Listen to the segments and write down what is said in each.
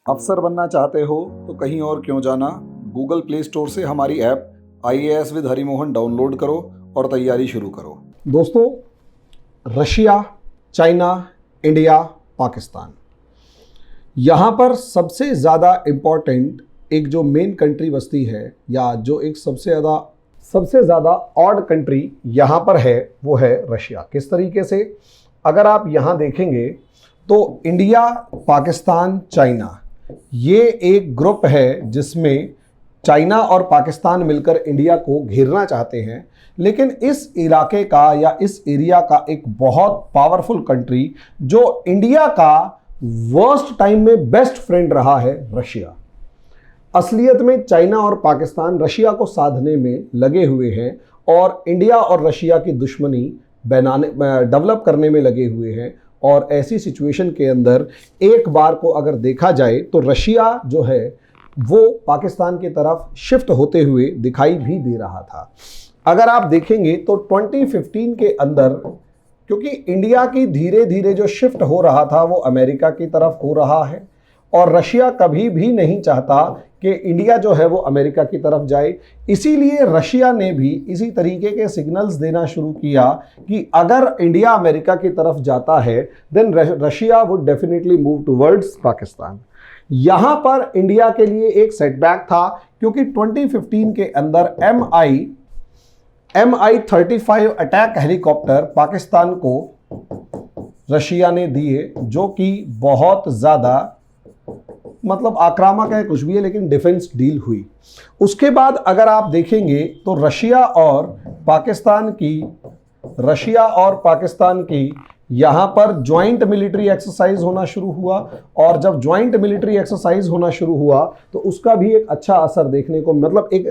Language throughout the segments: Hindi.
अफसर बनना चाहते हो तो कहीं और क्यों जाना। गूगल प्ले स्टोर से हमारी app IAS with Harimohan download करो और तैयारी शुरू करो। दोस्तों, रशिया, चाइना, इंडिया, पाकिस्तान, यहाँ पर सबसे ज़्यादा इम्पॉर्टेंट एक जो मेन कंट्री बसती है या जो एक सबसे ज़्यादा ऑड कंट्री यहाँ पर है वो है रशिया। किस तरीके से, अगर आप यहाँ देखेंगे तो इंडिया, पाकिस्तान, चाइना, ये एक ग्रुप है जिसमें चाइना और पाकिस्तान मिलकर इंडिया को घेरना चाहते हैं। लेकिन इस इलाके का या इस एरिया का एक बहुत पावरफुल कंट्री जो इंडिया का वर्स्ट टाइम में बेस्ट फ्रेंड रहा है, रशिया। असलियत में चाइना और पाकिस्तान रशिया को साधने में लगे हुए हैं और इंडिया और रशिया की दुश्मनी डेवलप करने में लगे हुए हैं। और ऐसी सिचुएशन के अंदर एक बार को अगर देखा जाए तो रशिया जो है वो पाकिस्तान की तरफ शिफ्ट होते हुए दिखाई भी दे रहा था। अगर आप देखेंगे तो 2015 के अंदर, क्योंकि इंडिया की धीरे धीरे जो शिफ्ट हो रहा था वो अमेरिका की तरफ हो रहा है और रशिया कभी भी नहीं चाहता कि इंडिया जो है वो अमेरिका की तरफ जाए। इसीलिए रशिया ने भी इसी तरीके के सिग्नल्स देना शुरू किया कि अगर इंडिया अमेरिका की तरफ जाता है then Russia would definitely move towards Pakistan. यहाँ पर इंडिया के लिए एक सेटबैक था, क्योंकि 2015 के अंदर Mi-35 अटैक हेलीकॉप्टर पाकिस्तान को रशिया ने दिए, जो कि बहुत ज़्यादा मतलब आक्रामक है, कुछ भी है, लेकिन डिफेंस डील हुई। उसके बाद अगर आप देखेंगे तो रशिया और पाकिस्तान की यहाँ पर ज्वाइंट मिलिट्री एक्सरसाइज होना शुरू हुआ। और जब ज्वाइंट मिलिट्री एक्सरसाइज होना शुरू हुआ तो उसका भी एक अच्छा असर देखने को, मतलब एक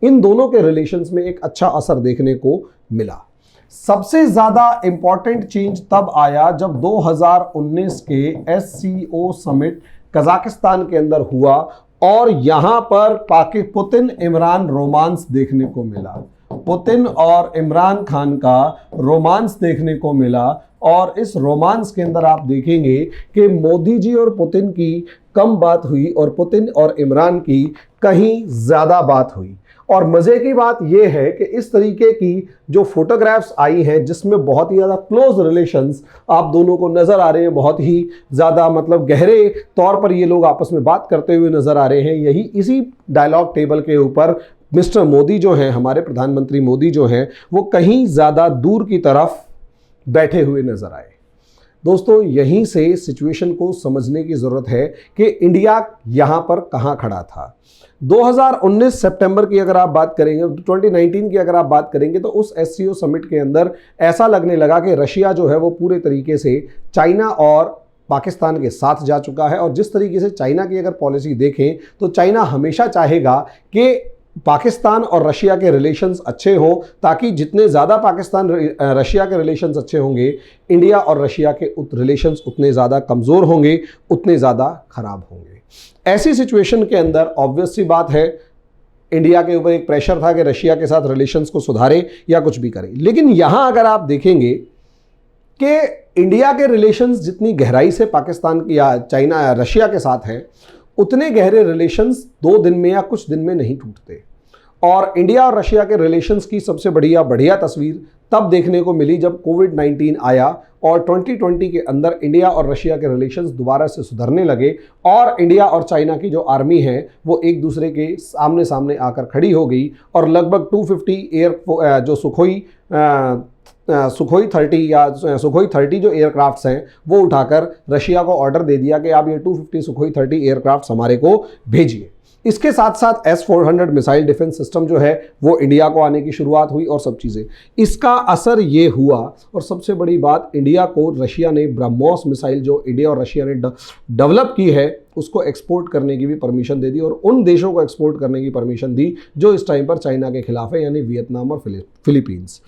इन दोनों के रिलेशंस में एक अच्छा असर देखने को मिला। सबसे ज़्यादा इंपॉर्टेंट चेंज तब आया जब 2019 के SCO समिट कजाकिस्तान के अंदर हुआ और यहां पर पुतिन इमरान रोमांस देखने को मिला। पुतिन और इमरान खान का रोमांस देखने को मिला और इस रोमांस के अंदर आप देखेंगे कि मोदी जी और पुतिन की कम बात हुई और पुतिन और इमरान की कहीं ज़्यादा बात हुई। और मज़े की बात यह है कि इस तरीके की जो फोटोग्राफ्स आई हैं जिसमें बहुत ही ज़्यादा क्लोज रिलेशंस आप दोनों को नज़र आ रहे हैं, बहुत ही ज़्यादा मतलब गहरे तौर पर ये लोग आपस में बात करते हुए नज़र आ रहे हैं। इसी डायलॉग टेबल के ऊपर मिस्टर मोदी जो हैं, हमारे प्रधानमंत्री मोदी जो हैं, वो कहीं ज़्यादा दूर की तरफ बैठे हुए नज़र आए। दोस्तों, यहीं से सिचुएशन को समझने की ज़रूरत है कि इंडिया यहाँ पर कहाँ खड़ा था। 2019 सितंबर की अगर आप बात करेंगे, 2019 की अगर आप बात करेंगे तो उस SCO समिट के अंदर ऐसा लगने लगा कि रशिया जो है वो पूरे तरीके से चाइना और पाकिस्तान के साथ जा चुका है। और जिस तरीके से चाइना की अगर पॉलिसी देखें तो चाइना हमेशा चाहेगा कि पाकिस्तान और रशिया के रिलेशंस अच्छे हों, ताकि जितने ज़्यादा पाकिस्तान रशिया के रिलेशंस अच्छे होंगे, इंडिया और रशिया के रिलेशंस उतने ज़्यादा कमज़ोर होंगे, उतने ज़्यादा ख़राब होंगे। ऐसी सिचुएशन के अंदर ऑब्वियस सी बात है, इंडिया के ऊपर एक प्रेशर था कि रशिया के साथ रिलेशंस को सुधारे या कुछ भी करे। लेकिन यहाँ अगर आप देखेंगे कि इंडिया के रिलेशंस जितनी गहराई से पाकिस्तान या चाइना या रशिया के साथ हैं, उतने गहरे रिलेशंस 2 दिन में या कुछ दिन में नहीं टूटते। और इंडिया और रशिया के रिलेशंस की सबसे बढ़िया तस्वीर तब देखने को मिली जब कोविड-19 आया और 2020 के अंदर इंडिया और रशिया के रिलेशंस दोबारा से सुधरने लगे और इंडिया और चाइना की जो आर्मी है वो एक दूसरे के सामने सामने आकर खड़ी हो गई और लगभग 250 जो सुखोई 30 जो एयरक्राफ्ट्स हैं वो उठाकर रशिया को ऑर्डर दे दिया कि आप ये 250 सुखोई 30 एयरक्राफ्ट्स हमारे को भेजिए। इसके साथ साथ S-400 मिसाइल डिफेंस सिस्टम जो है वो इंडिया को आने की शुरुआत हुई और सब चीज़ें। इसका असर ये हुआ, और सबसे बड़ी बात, इंडिया को रशिया ने ब्रह्मोस मिसाइल जो इंडिया और रशिया ने डेवलप की है उसको एक्सपोर्ट करने की भी परमिशन दे दी और उन देशों को एक्सपोर्ट करने की परमिशन दी जो इस टाइम पर चाइना के खिलाफ है, यानी वियतनाम और फिलीपींस।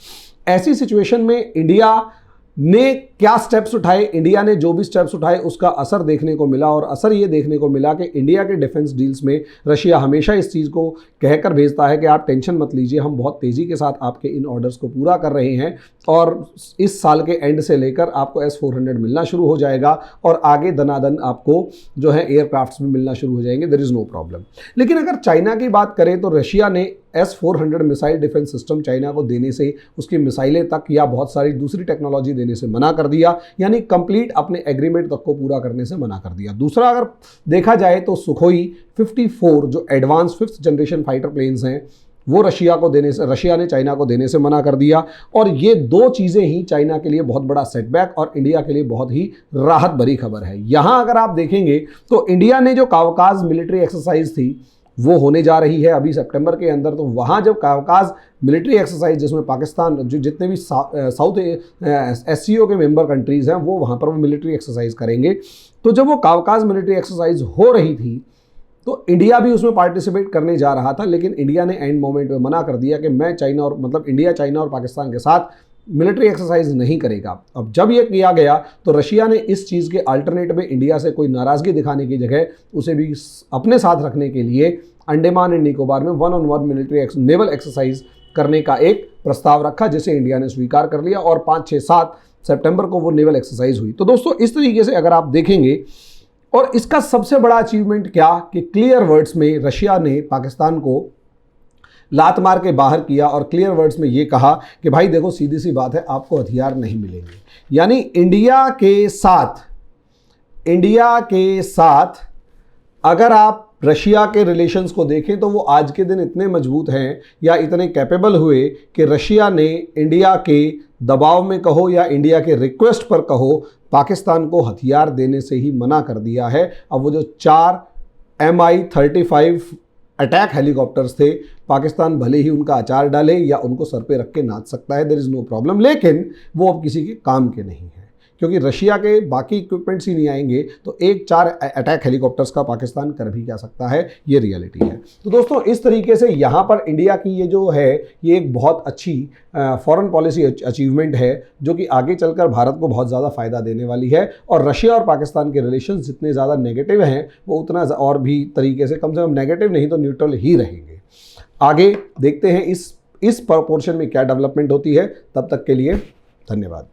ऐसी सिचुएशन में इंडिया ने क्या स्टेप्स उठाए, इंडिया ने जो भी स्टेप्स उठाए उसका असर देखने को मिला। और असर ये देखने को मिला कि इंडिया के डिफेंस डील्स में रशिया हमेशा इस चीज़ को कहकर भेजता है कि आप टेंशन मत लीजिए, हम बहुत तेज़ी के साथ आपके इन ऑर्डर्स को पूरा कर रहे हैं और इस साल के एंड से लेकर आपको S-400 मिलना शुरू हो जाएगा और आगे दनादन आपको जो है एयरक्राफ्ट्स भी मिलना शुरू हो जाएंगे, देयर इज़ नो प्रॉब्लम। लेकिन अगर चाइना की बात करें तो रशिया ने S-400 missile defence system China को देने से, उसकी मिसाइलें तक या बहुत सारी दूसरी टेक्नोलॉजी देने से मना कर दिया, यानी कंप्लीट अपने एग्रीमेंट तक को पूरा करने से मना कर दिया। दूसरा अगर देखा जाए तो सुखोई 54 जो advance 5th generation fighter planes हैं वो रशिया ने चाइना को देने से मना कर दिया। और ये दो चीज़ें ही चाइना के लिए बहुत बड़ा सेटबैक और इंडिया के लिए बहुत ही राहत भरी खबर है। यहाँ अगर आप देखेंगे तो इंडिया ने जो कावकाज मिलिट्री एक्सरसाइज थी वो होने जा रही है अभी सितंबर के अंदर। तो वहाँ जब कावकाज मिलिट्री एक्सरसाइज जिसमें पाकिस्तान जो जितने भी साउथ SCO के मेंबर कंट्रीज़ हैं वो वहाँ पर वो मिलिट्री एक्सरसाइज करेंगे। तो जब वो कावकाज मिलिट्री एक्सरसाइज हो रही थी तो इंडिया भी उसमें पार्टिसिपेट करने जा रहा था, लेकिन इंडिया ने एंड मोमेंट में मना कर दिया कि इंडिया चाइना और पाकिस्तान के साथ मिलिट्री एक्सरसाइज नहीं करेगा। अब जब ये किया गया तो रशिया ने इस चीज़ के अल्टरनेट में इंडिया से कोई नाराज़गी दिखाने की जगह उसे भी अपने साथ रखने के लिए अंडमान एंड निकोबार में 1-on-1 मिलिट्री नेवल एक्सरसाइज करने का एक प्रस्ताव रखा, जिसे इंडिया ने स्वीकार कर लिया और 5, 6, 7 सितंबर को वो नेवल एक्सरसाइज हुई। तो दोस्तों इस तरीके से अगर आप देखेंगे, और इसका सबसे बड़ा अचीवमेंट क्या कि क्लियर वर्ड्स में रशिया ने पाकिस्तान को लात मार के बाहर किया और क्लियर वर्ड्स में ये कहा कि भाई देखो सीधी सी बात है, आपको हथियार नहीं मिलेंगे। यानी इंडिया के साथ अगर आप रशिया के रिलेशंस को देखें तो वो आज के दिन इतने मजबूत हैं या इतने कैपेबल हुए कि रशिया ने इंडिया के दबाव में कहो या इंडिया के रिक्वेस्ट पर कहो पाकिस्तान को हथियार देने से ही मना कर दिया है। अब वो जो 4 Mi-35 अटैक हेलीकॉप्टर्स थे, पाकिस्तान भले ही उनका अचार डाले या उनको सर पे रख के नाच सकता है, देयर इज़ नो प्रॉब्लम, लेकिन वो अब किसी के काम के नहीं है क्योंकि रशिया के बाकी इक्विपमेंट्स ही नहीं आएंगे तो 1-4 अटैक हेलीकॉप्टर्स का पाकिस्तान कर भी क्या सकता है, ये रियलिटी है। तो दोस्तों इस तरीके से यहाँ पर इंडिया की ये जो है ये एक बहुत अच्छी फॉरेन पॉलिसी अचीवमेंट है जो कि आगे चलकर भारत को बहुत ज़्यादा फ़ायदा देने वाली है। और रशिया और पाकिस्तान के रिलेशन जितने ज़्यादा नेगेटिव हैं वो उतना और भी तरीके से कम नेगेटिव नहीं तो न्यूट्रल ही रहेंगे। आगे देखते हैं इस प्रपोर्शन में क्या डेवलपमेंट होती है। तब तक के लिए धन्यवाद।